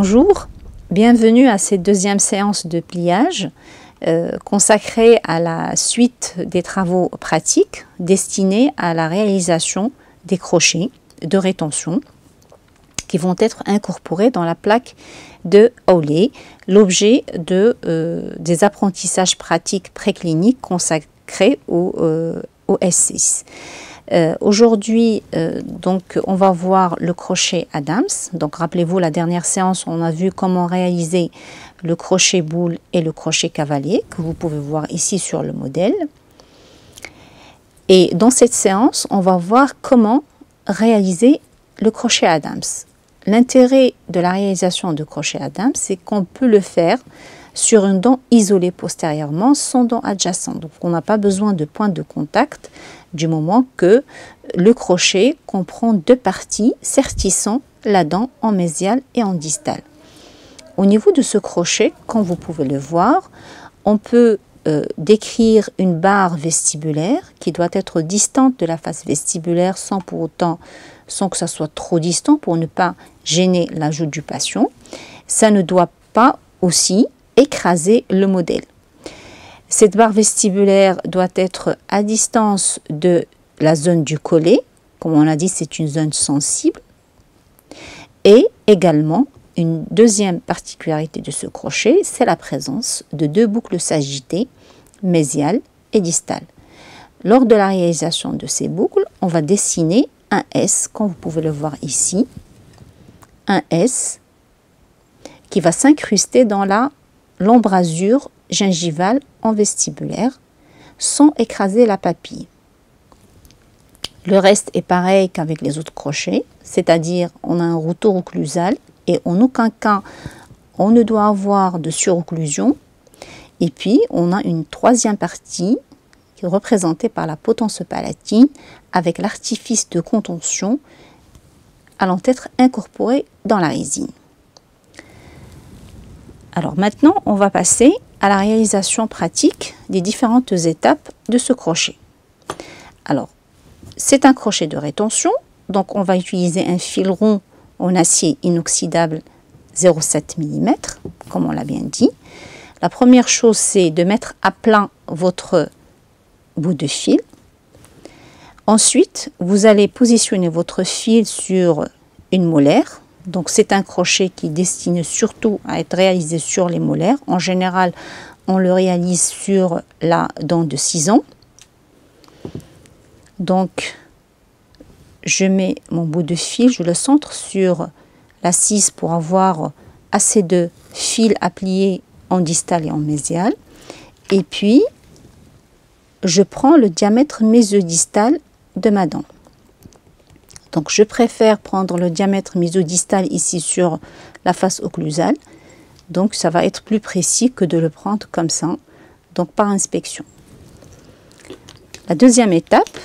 Bonjour, bienvenue à cette deuxième séance de pliage consacrée à la suite des travaux pratiques destinés à la réalisation des crochets de rétention qui vont être incorporés dans la plaque de Hawley, l'objet des apprentissages pratiques précliniques consacrés au S6. Aujourd'hui, donc, on va voir le crochet Adams. Donc, rappelez-vous, la dernière séance, on a vu comment réaliser le crochet boule et le crochet cavalier, que vous pouvez voir ici sur le modèle. Et dans cette séance, on va voir comment réaliser le crochet Adams. L'intérêt de la réalisation de crochet Adams, c'est qu'on peut le faire sur une dent isolée postérieurement, sans dent adjacente. Donc, on n'a pas besoin de point de contact du moment que le crochet comprend deux parties sertissant la dent en mésiale et en distale. Au niveau de ce crochet, comme vous pouvez le voir, on peut décrire une barre vestibulaire qui doit être distante de la face vestibulaire sans que ça soit trop distant pour ne pas gêner la joue du patient. Ça ne doit pas aussi écraser le modèle. Cette barre vestibulaire doit être à distance de la zone du collet. Comme on l'a dit, c'est une zone sensible. Et également, une deuxième particularité de ce crochet, c'est la présence de deux boucles sagittées, mésiales et distales. Lors de la réalisation de ces boucles, on va dessiner un S, comme vous pouvez le voir ici. Un S qui va s'incruster dans l'embrasure gingivale en vestibulaire sans écraser la papille. Le reste est pareil qu'avec les autres crochets, c'est-à-dire on a un retour occlusal et en aucun cas on ne doit avoir de surocclusion. Et puis on a une troisième partie qui est représentée par la potence palatine avec l'artifice de contention allant être incorporé dans la résine. Alors maintenant, on va passer à la réalisation pratique des différentes étapes de ce crochet. Alors, c'est un crochet de rétention, donc on va utiliser un fil rond en acier inoxydable 0,7 mm, comme on l'a bien dit. La première chose, c'est de mettre à plat votre bout de fil. Ensuite, vous allez positionner votre fil sur une molaire. Donc, c'est un crochet qui est destiné surtout à être réalisé sur les molaires. En général, on le réalise sur la dent de 6 ans. Donc, je mets mon bout de fil, je le centre sur la cise pour avoir assez de fil à plier en distal et en mésial. Et puis, je prends le diamètre mésodistal de ma dent. Donc, je préfère prendre le diamètre mésodistal ici sur la face occlusale. Donc, ça va être plus précis que de le prendre comme ça, donc par inspection. La deuxième étape,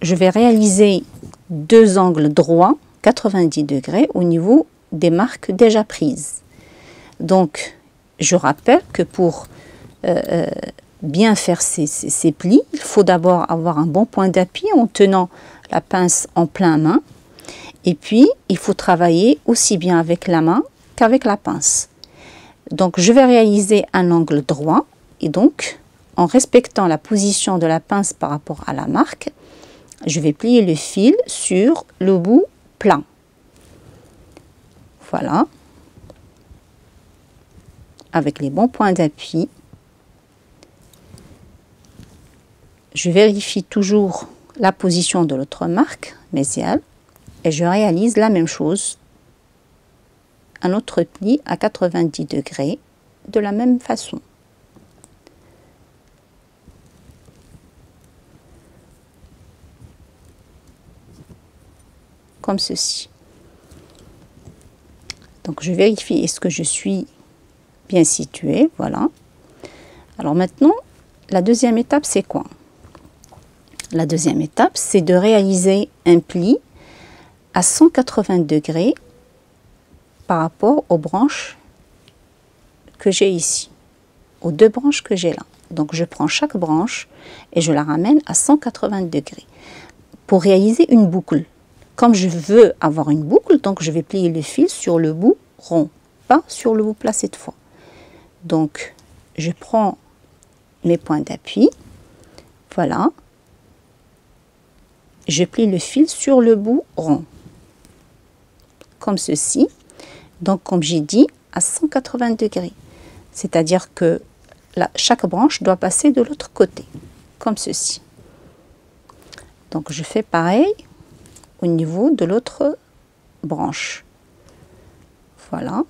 je vais réaliser deux angles droits, 90 degrés, au niveau des marques déjà prises. Donc, je rappelle que pour bien faire ces plis, il faut d'abord avoir un bon point d'appui en tenant la pince en plein main. Et puis, il faut travailler aussi bien avec la main qu'avec la pince. Donc, je vais réaliser un angle droit. Et donc, en respectant la position de la pince par rapport à la marque, je vais plier le fil sur le bout plein. Voilà. Avec les bons points d'appui. Je vérifie toujours la position de l'autre marque mésiale et je réalise la même chose, un autre pli à 90 degrés de la même façon. Comme ceci. Donc je vérifie est-ce que je suis bien située, voilà. Alors maintenant, la deuxième étape c'est quoi? La deuxième étape, c'est de réaliser un pli à 180 degrés par rapport aux branches que j'ai ici, aux deux branches que j'ai là. Donc, je prends chaque branche et je la ramène à 180 degrés pour réaliser une boucle. Comme je veux avoir une boucle, donc je vais plier le fil sur le bout rond. pas sur le haut plat cette fois. Donc, je prends mes points d'appui, voilà, je plie le fil sur le bout rond, comme ceci. Donc, comme j'ai dit, à 180 degrés, c'est-à-dire que chaque branche doit passer de l'autre côté, comme ceci. Donc, je fais pareil au niveau de l'autre branche. Voilà.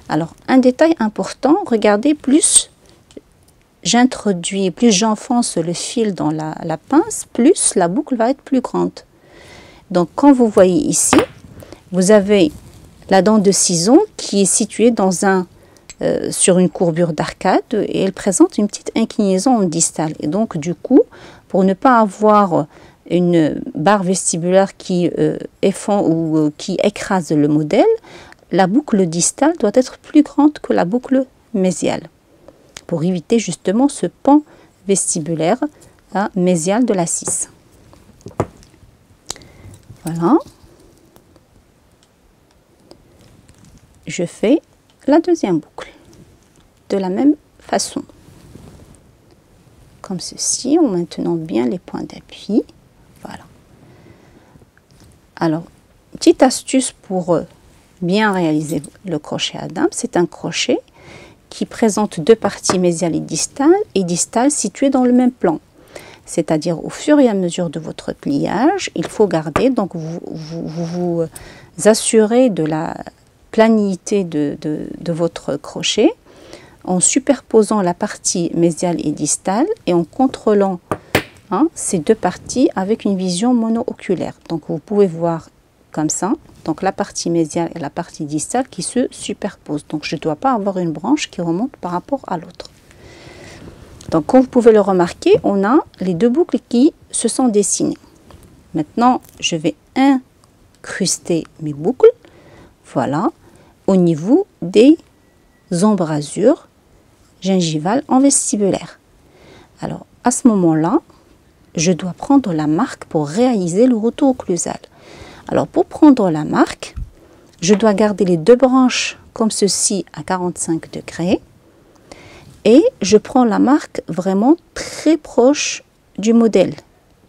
Alors, un détail important, regardez, plus j'introduis, plus j'enfonce le fil dans la pince, plus la boucle va être plus grande. Donc, quand vous voyez ici, vous avez la dent de ciseau qui est située dans sur une courbure d'arcade et elle présente une petite inclinaison en distale. Et donc, du coup, pour ne pas avoir une barre vestibulaire qui effondre ou qui écrase le modèle, la boucle distale doit être plus grande que la boucle mésiale pour éviter justement ce pan vestibulaire mésial de la 6. Voilà. Je fais la deuxième boucle de la même façon, comme ceci, en maintenant bien les points d'appui. Voilà. Alors, petite astuce pour bien réaliser le crochet à dames, c'est un crochet qui présente deux parties mésiales et distales situées dans le même plan. C'est-à-dire au fur et à mesure de votre pliage, il faut garder, donc vous assurez de la planité de votre crochet en superposant la partie mésiale et distale et en contrôlant ces deux parties avec une vision mono-oculaire. Donc vous pouvez voir comme ça, donc la partie mésiale et la partie distale qui se superposent. Donc je ne dois pas avoir une branche qui remonte par rapport à l'autre. Donc comme vous pouvez le remarquer, on a les deux boucles qui se sont dessinées. Maintenant, je vais incruster mes boucles, voilà, au niveau des embrasures gingivales en vestibulaire. Alors, à ce moment-là, je dois prendre la marque pour réaliser le retour occlusal. Alors, pour prendre la marque, je dois garder les deux branches comme ceci à 45 degrés et je prends la marque vraiment très proche du modèle.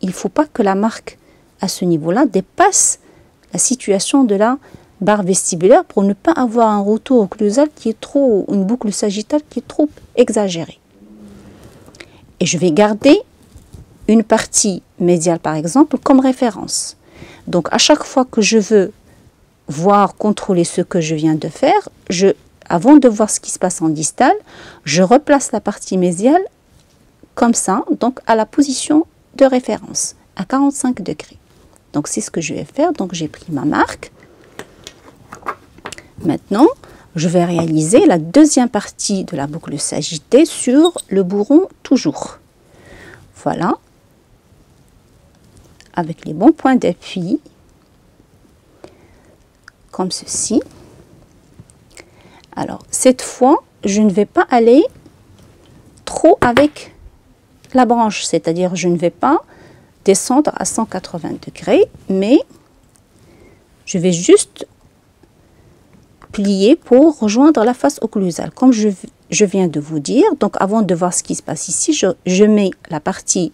Il ne faut pas que la marque à ce niveau-là dépasse la situation de la barre vestibulaire pour ne pas avoir un retour occlusal qui est trop, une boucle sagittale qui est trop exagérée. Et je vais garder une partie médiale par exemple comme référence. Donc à chaque fois que je veux voir, contrôler ce que je viens de faire, avant de voir ce qui se passe en distale, je replace la partie mésiale comme ça, donc à la position de référence, à 45 degrés. Donc c'est ce que je vais faire, donc j'ai pris ma marque. Maintenant, je vais réaliser la deuxième partie de la boucle sagittée sur le bourron toujours. Voilà. Avec les bons points d'appui, comme ceci. Alors, cette fois, je ne vais pas aller trop avec la branche, c'est-à-dire je ne vais pas descendre à 180 degrés, mais je vais juste plier pour rejoindre la face occlusale. Comme je viens de vous dire, donc avant de voir ce qui se passe ici, je mets ma partie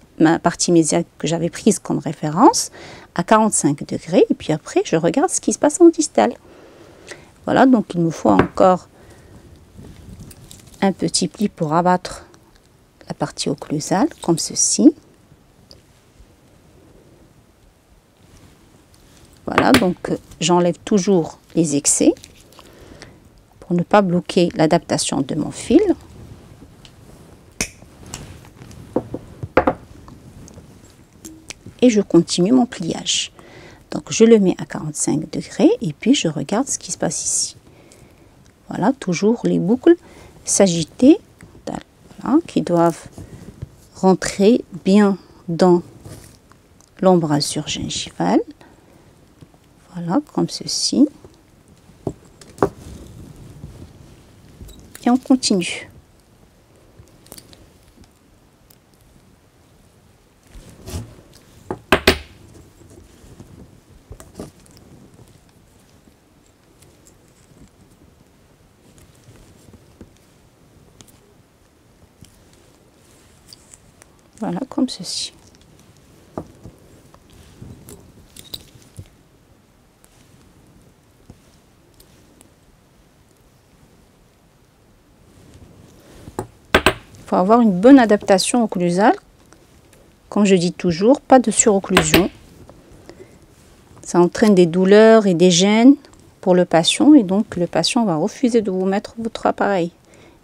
mésiale que j'avais prise comme référence à 45 degrés et puis après je regarde ce qui se passe en distale. Voilà, donc il me faut encore un petit pli pour abattre la partie occlusale comme ceci. Voilà, donc j'enlève toujours les excès pour ne pas bloquer l'adaptation de mon fil. Et je continue mon pliage. Donc je le mets à 45 degrés et puis je regarde ce qui se passe ici. Voilà, toujours les boucles sagittées, voilà, qui doivent rentrer bien dans l'embrasure gingivale. Voilà, comme ceci. Et on continue. comme ceci. Il faut avoir une bonne adaptation occlusale. Comme je dis toujours, pas de surocclusion. Ça entraîne des douleurs et des gênes pour le patient et donc le patient va refuser de vous mettre votre appareil.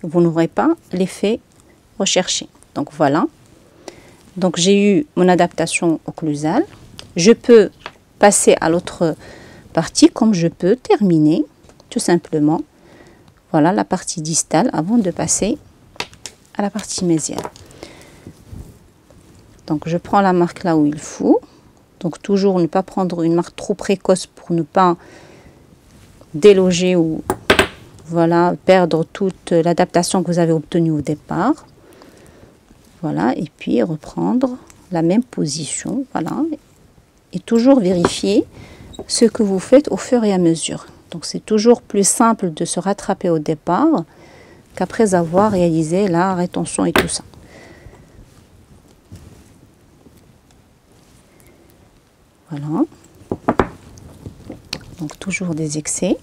Vous n'aurez pas l'effet recherché. Donc voilà. Donc j'ai eu mon adaptation occlusale. Je peux passer à l'autre partie comme je peux terminer tout simplement. Voilà la partie distale avant de passer à la partie mésiale. Donc je prends la marque là où il faut. Donc toujours ne pas prendre une marque trop précoce pour ne pas déloger ou voilà, perdre toute l'adaptation que vous avez obtenue au départ. Voilà, et puis reprendre la même position. Voilà, et toujours vérifier ce que vous faites au fur et à mesure. Donc c'est toujours plus simple de se rattraper au départ qu'après avoir réalisé la rétention et tout ça. Voilà. Donc toujours des excès.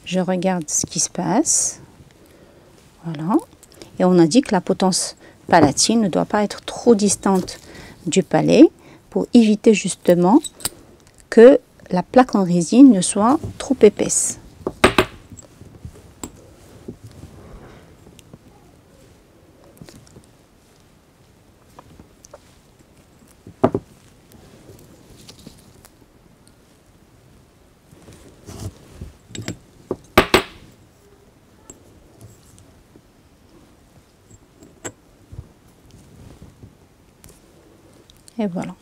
Je regarde ce qui se passe. Voilà. Et on a dit que la potence palatine ne doit pas être trop distante du palais pour éviter justement que la plaque en résine ne soit trop épaisse. Et voilà.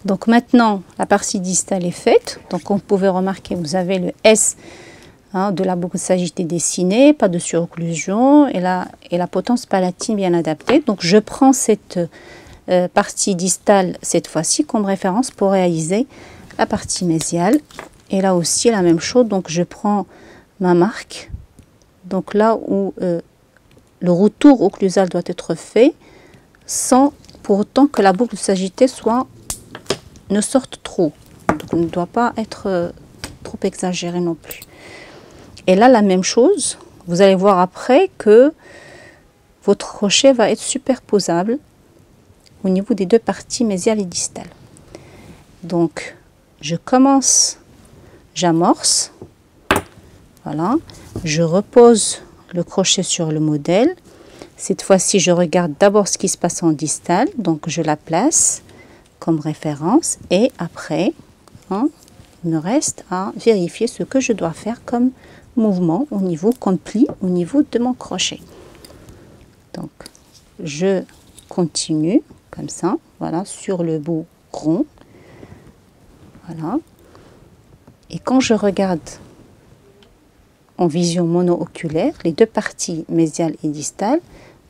Donc maintenant, la partie distale est faite. Donc on pouvait remarquer, vous avez le S de la boucle sagittée dessinée, pas de surocclusion et la potence palatine bien adaptée. Donc je prends cette partie distale cette fois-ci comme référence pour réaliser la partie mésiale. Et là aussi la même chose. Donc je prends ma marque. Donc là où le retour occlusal doit être fait sans pour autant que la boucle sagittée ne sorte trop. Donc, ne doit pas être trop exagéré non plus. Et là, la même chose, vous allez voir après que votre crochet va être superposable au niveau des deux parties mésiales et distales. Donc, je commence, j'amorce, voilà, je repose le crochet sur le modèle. Cette fois-ci, je regarde d'abord ce qui se passe en distale, donc je la place comme référence et après, il me reste à vérifier ce que je dois faire comme mouvement au niveau, comme pli au niveau de mon crochet. Donc, je continue comme ça, voilà, sur le bout rond, voilà. Et quand je regarde en vision mono-oculaire, les deux parties mésiales et distales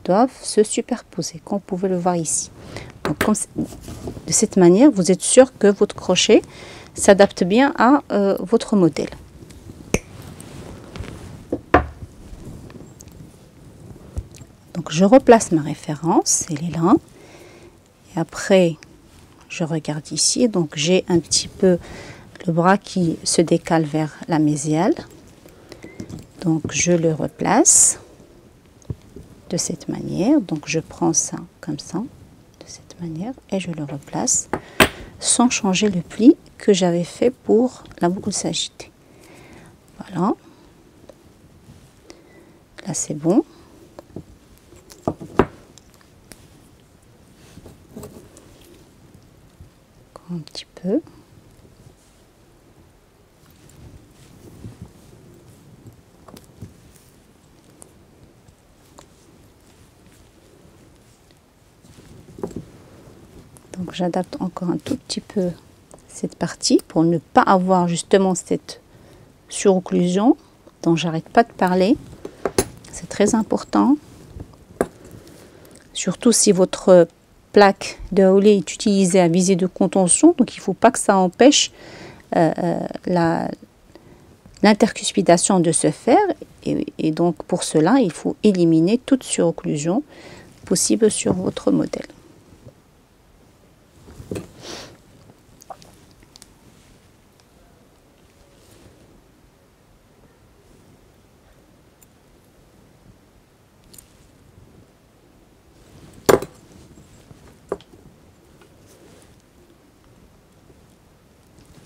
doivent se superposer, comme vous pouvez le voir ici. Donc, de cette manière, vous êtes sûr que votre crochet s'adapte bien à votre modèle. Donc, je replace ma référence, elle est là. Et après, je regarde ici. Donc, j'ai un petit peu le bras qui se décale vers la mésiale. Donc, je le replace de cette manière. Donc, je prends ça comme ça, de cette manière, et je le replace sans changer le pli que j'avais fait pour la boucle sagittée. Voilà. Là, c'est bon. Un petit peu. Donc j'adapte encore un tout petit peu cette partie pour ne pas avoir justement cette surocclusion dont j'arrête pas de parler. C'est très important. Surtout si votre plaque de Hawley est utilisée à visée de contention, donc il ne faut pas que ça empêche la l'intercuspidation de ce fer et donc pour cela il faut éliminer toute surocclusion possible sur votre modèle.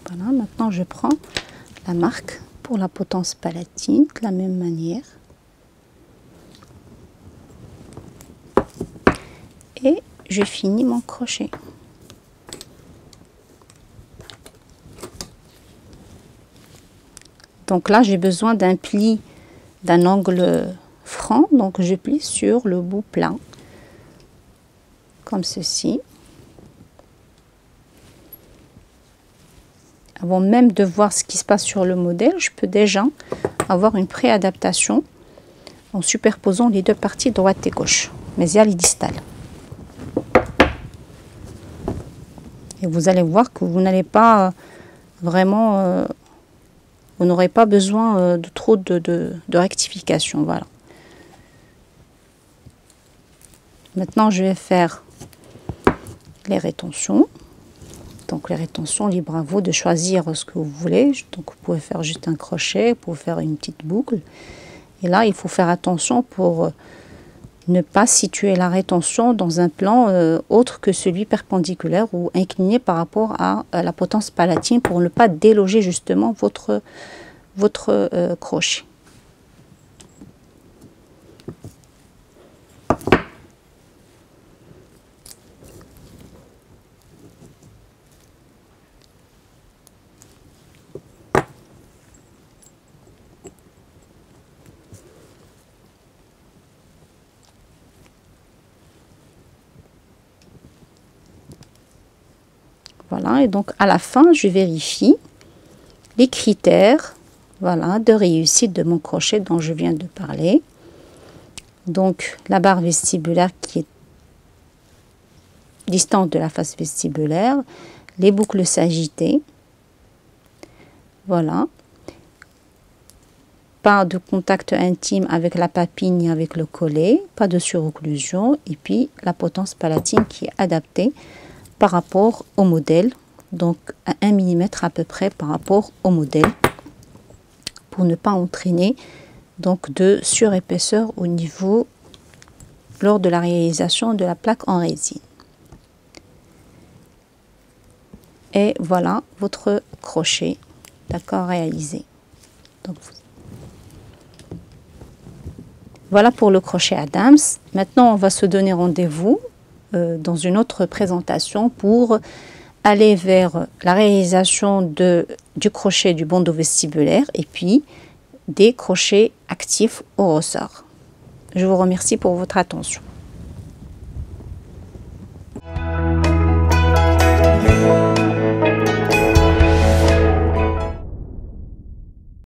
Voilà, maintenant je prends la marque pour la potence palatine de la même manière et je finis mon crochet. Donc là j'ai besoin d'un pli d'un angle franc, donc je plie sur le bout plein comme ceci. Avant même de voir ce qui se passe sur le modèle, je peux déjà avoir une préadaptation en superposant les deux parties droite et gauche, mésiale et distale. Et vous allez voir que vous n'allez pas vraiment, vous n'aurez pas besoin de trop de rectification. Voilà. Maintenant, je vais faire les rétentions. Donc les rétentions, libre à vous de choisir ce que vous voulez. Donc vous pouvez faire juste un crochet, vous pouvez faire une petite boucle. Et là, il faut faire attention pour ne pas situer la rétention dans un plan autre que celui perpendiculaire ou incliné par rapport à la potence palatine pour ne pas déloger justement votre crochet. Voilà, et donc à la fin, je vérifie les critères, voilà, de réussite de mon crochet dont je viens de parler. Donc la barre vestibulaire qui est distante de la face vestibulaire, les boucles sagittées, voilà. Pas de contact intime avec la papille ni avec le collet, pas de surocclusion, et puis la potence palatine qui est adaptée par rapport au modèle, donc à 1 mm à peu près par rapport au modèle, pour ne pas entraîner donc de surépaisseur au niveau lors de la réalisation de la plaque en résine. Et voilà votre crochet, d'accord, réalisé. Donc, voilà pour le crochet Adams. Maintenant, on va se donner rendez-vous dans une autre présentation pour aller vers la réalisation du crochet du bandeau vestibulaire et puis des crochets actifs au ressort. Je vous remercie pour votre attention.